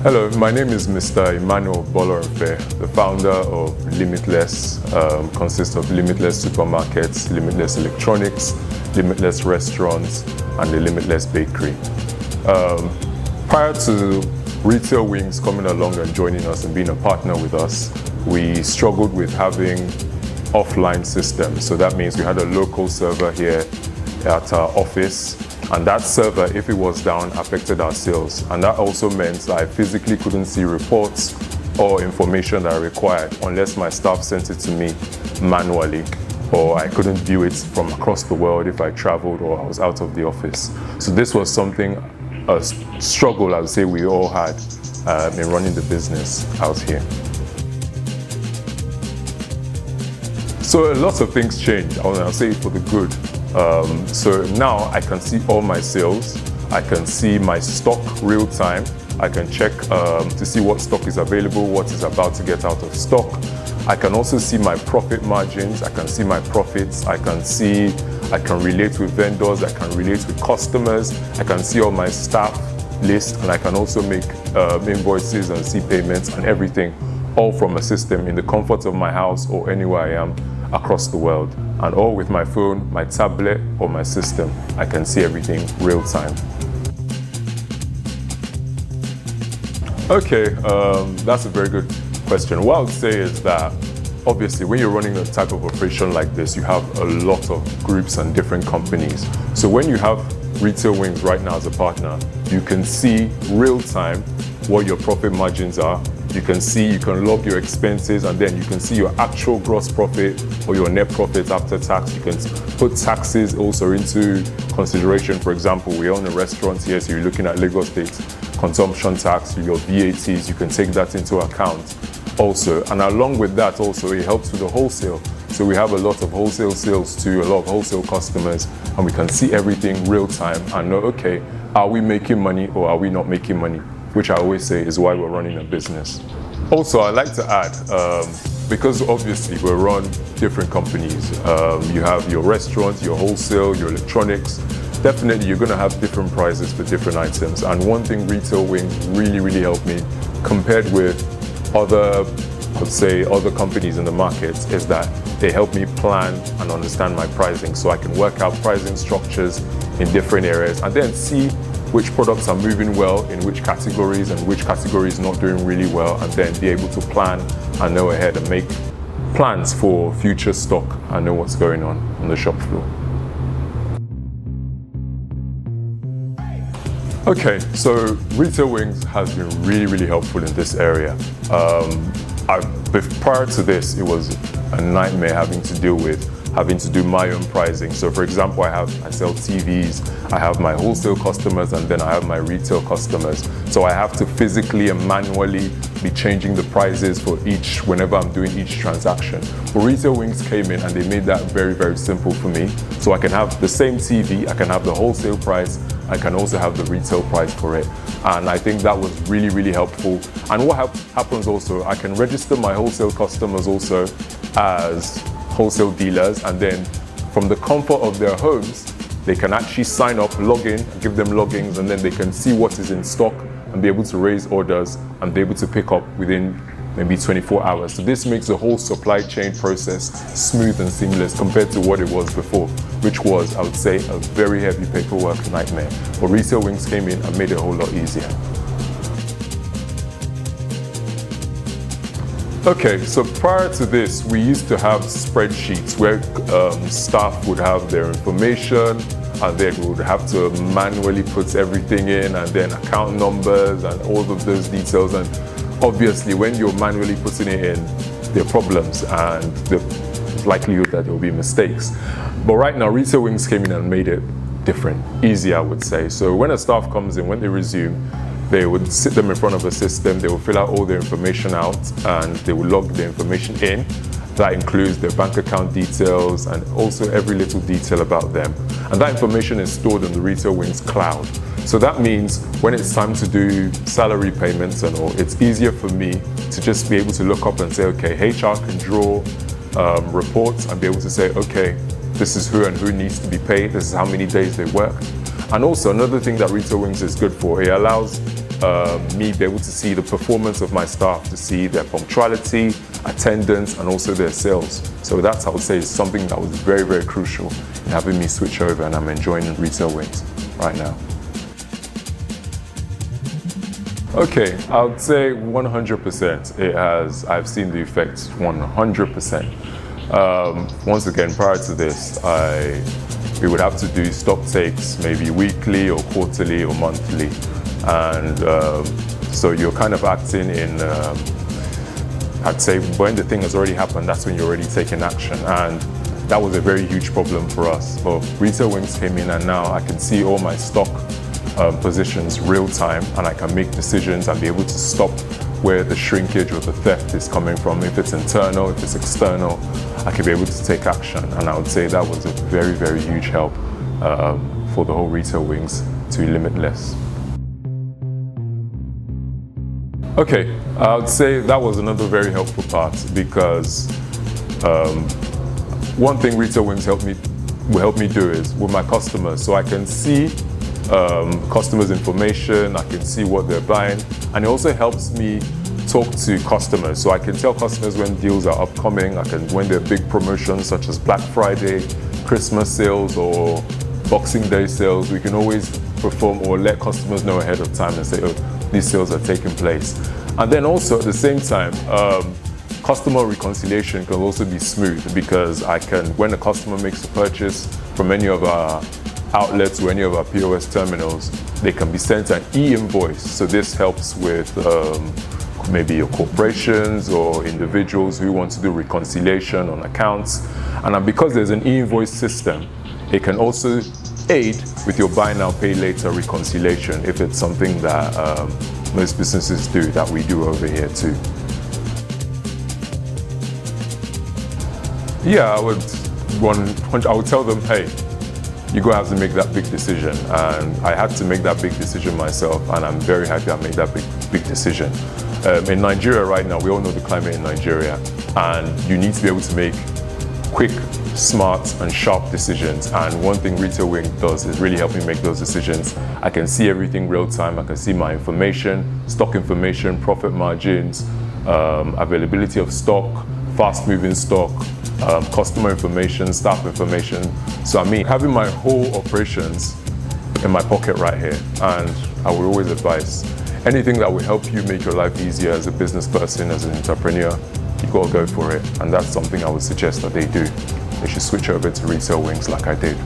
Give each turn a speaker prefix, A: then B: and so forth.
A: Hello, my name is Mr. Emmanuel Bolorafe, the founder of Limitless. Consists of Limitless Supermarkets, Limitless Electronics, Limitless Restaurants, and the Limitless Bakery. Prior to RetailWings coming along and joining us and being a partner with us, we struggled with having offline systems. So that means we had a local server here at our office, and that server, if it was down, affected our sales. And that also meant that I physically couldn't see reports or information that I required unless my staff sent it to me manually, or I couldn't view it from across the world if I traveled or I was out of the office. So this was something, a struggle I would say we all had in running the business out here. So a lot of things changed. I'll say it for the good. So now I can see all my sales, I can see my stock real time, I can check to see what stock is available, what is about to get out of stock. I can also see my profit margins, I can see my profits, I can relate with vendors, I can relate with customers, I can see all my staff list, and I can also make invoices and see payments and everything, all from a system in the comfort of my house or anywhere I am across the world. And all with my phone, my tablet, or my system. I can see everything real time. Okay, that's a very good question. What I would say is that obviously when you're running a type of operation like this, you have a lot of groups and different companies. So when you have RetailWings right now as a partner, you can see real time what your profit margins are. You can log your expenses, and then you can see your actual gross profit or your net profit after tax. You can put taxes also into consideration. For example, we own a restaurant here, so you're looking at Lagos State consumption tax, your VATs, you can take that into account also. And along with that also, it helps with the wholesale. So we have a lot of wholesale sales to a lot of wholesale customers, and we can see everything real time and know, okay, are we making money or are we not making money? Which I always say is why we're running a business. Also, I'd like to add, because obviously we run different companies. You have your restaurants, your wholesale, your electronics. Definitely you're gonna have different prices for different items. And one thing RetailWings really helped me compared with other companies in the market is that they help me plan and understand my pricing, so I can work out pricing structures in different areas and then see which products are moving well in which categories and which categories not doing really well, and then be able to plan and know ahead and make plans for future stock and know what's going on the shop floor. Okay, so RetailWings has been really helpful in this area. Prior to this, it was a nightmare having to do my own pricing. So for example, I sell TVs, I have my wholesale customers, and then I have my retail customers. So I have to physically and manually be changing the prices for each, whenever I'm doing each transaction. But RetailWings came in and they made that very simple for me. So I can have the same TV, I can have the wholesale price, I can also have the retail price for it. And I think that was really helpful. And what happens also, I can register my wholesale customers also as wholesale dealers, and then from the comfort of their homes, they can actually sign up, log in, give them logins, and then they can see what is in stock and be able to raise orders and be able to pick up within maybe 24 hours. So this makes the whole supply chain process smooth and seamless compared to what it was before, which was, I would say, a very heavy paperwork nightmare. But RetailWings came in and made it a whole lot easier. Okay, so prior to this, we used to have spreadsheets where staff would have their information, and then we would have to manually put everything in, and then account numbers and all of those details. And obviously, when you're manually putting it in, there are problems and the likelihood that there will be mistakes. But right now, RetailWings came in and made it different, easier, I would say. So when a staff comes in, when they resume, they would sit them in front of a system, they will fill out all their information out, and they will log the information in. That includes their bank account details and also every little detail about them. And that information is stored in the RetailWings cloud. So that means when it's time to do salary payments and all, it's easier for me to just be able to look up and say, okay, HR can draw reports and be able to say, okay, this is who and who needs to be paid, this is how many days they work. And also another thing that RetailWings is good for, it allows me be able to see the performance of my staff, to see their punctuality, attendance, and also their sales. So that's, I would say, is something that was very, very crucial in having me switch over, and I'm enjoying RetailWings right now. Okay, I would say 100%. I've seen the effects 100%. Once again, prior to this, we would have to do stock takes maybe weekly or quarterly or monthly. And so you're kind of acting in, I'd say when the thing has already happened, that's when you're already taking action. And that was a very huge problem for us. But RetailWings came in, and now I can see all my stock positions real time, and I can make decisions and be able to stop where the shrinkage or the theft is coming from. If it's internal, if it's external, I can be able to take action. And I would say that was a very, very huge help for the whole RetailWings to Limitless. Okay, I would say that was another very helpful part, because one thing RetailWings will help me do is with my customers, so I can see customers' information, I can see what they're buying, and it also helps me talk to customers. So I can tell customers when deals are upcoming, when there are big promotions such as Black Friday, Christmas sales, or Boxing Day sales. We can always perform or let customers know ahead of time and say, oh, these sales are taking place. And then also at the same time, customer reconciliation can also be smooth, because when a customer makes a purchase from any of our outlets or any of our POS terminals, they can be sent an e-invoice. So this helps with maybe your corporations or individuals who want to do reconciliation on accounts. And because there's an e-invoice system, it can also aid with your buy now, pay later reconciliation, if it's something that most businesses do, that we do over here too. Yeah, I would tell them, hey, you're going to have to make that big decision. And I had to make that big decision myself, and I'm very happy I made that big decision. In Nigeria right now, we all know the climate in Nigeria, and you need to be able to make quick, smart, and sharp decisions. And one thing RetailWings does is really help me make those decisions. I can see everything real time. I can see my information, stock information, profit margins, availability of stock, fast moving stock, customer information, staff information. So I mean, having my whole operations in my pocket right here. And I would always advise, anything that will help you make your life easier as a business person, as an entrepreneur, you gotta go for it. And that's something I would suggest that they do. They should switch over to RetailWings like I did.